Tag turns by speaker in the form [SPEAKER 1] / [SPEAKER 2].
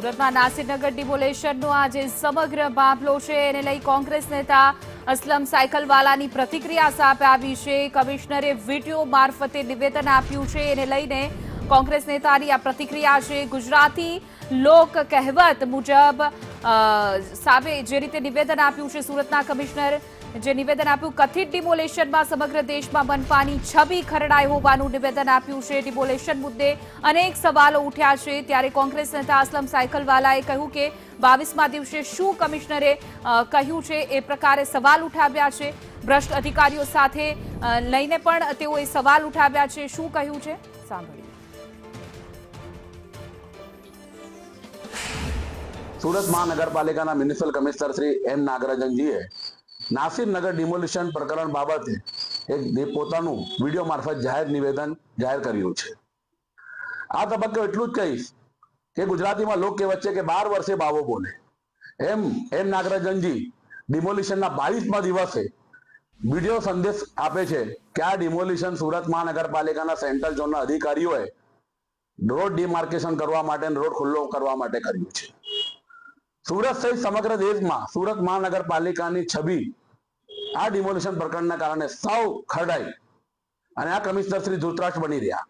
[SPEAKER 1] સુરતમાં નાસિરનગર ડિમોલેશનનો આજે સમગ્ર મામલો છે, એને લઈ કોંગ્રેસ નેતા અસલમ સાયકલવાલાની પ્રતિક્રિયા સામે આવી છે। કમિશનરે વિડીયો મારફતે નિવેદન આપ્યું છે, એને લઈને કોંગ્રેસ નેતાની આ પ્રતિક્રિયા છે। ગુજરાતી લોક કહેવત મુજબ સામે જે રીતે નિવેદન આપ્યું છે સુરતના કમિશનર, જે નિવેદન આપ્યું, કથિત ડિમોલેશનમાં સમગ્ર દેશમાં મનપાની છબી ખરડાઈ હોવાનું નિવેદન આપ્યું છે। ડિમોલેશન મુદ્દે અનેક સવાલો ઉઠ્યા છે, ત્યારે કોંગ્રેસ નેતા અસલમ સાયકલવાલાએ કહ્યું કે 22મા દિવસે શું કમિશનરે કહ્યું છે એ પ્રકારે સવાલ ઉઠાવ્યા છે। ભ્રષ્ટ અધિકારીઓ સાથે લઈને પણ તેઓએ સવાલ ઉઠાવ્યા છે। શું કહ્યું છે સાંભળીએ।
[SPEAKER 2] સુરત મહાનગરપાલિકાના મ્યુનિસિપલ કમિશનર શ્રી એમ નાગરાજનજીએ નાસિરનગર ડિમોલિશન પ્રકરણ બાબતે એક પોતાનું વિડીયો મારફત જાહેર નિવેદન જાહેર કર્યું છે। આ તબક્કે એટલું જ કહીશ કે ગુજરાતીમાં લોક કહેવત છે કે 12 વર્ષે બાવો બોલે, એમ નાગરાજનજી ડિમોલિશનના 22મા દિવસે વિડીયો સંદેશ આપે છે કે આ ડિમોલિશન સુરત મહાનગરપાલિકાના સેન્ટ્રલ ઝોનના અધિકારીઓએ રોડ ડિમાર્કેશન કરવા માટે રોડ ખુલ્લો કરવા માટે કર્યું છે। સુરત સહિત સમગ્ર દેશમાં સુરત મહાનગરપાલિકાની છબી આ ડિમોલિશન પ્રકરણના કારણે સૌ ખરડાઈ અને આ કમિશનર શ્રી ધૃતરાષ્ટ્ર બની રહ્યા।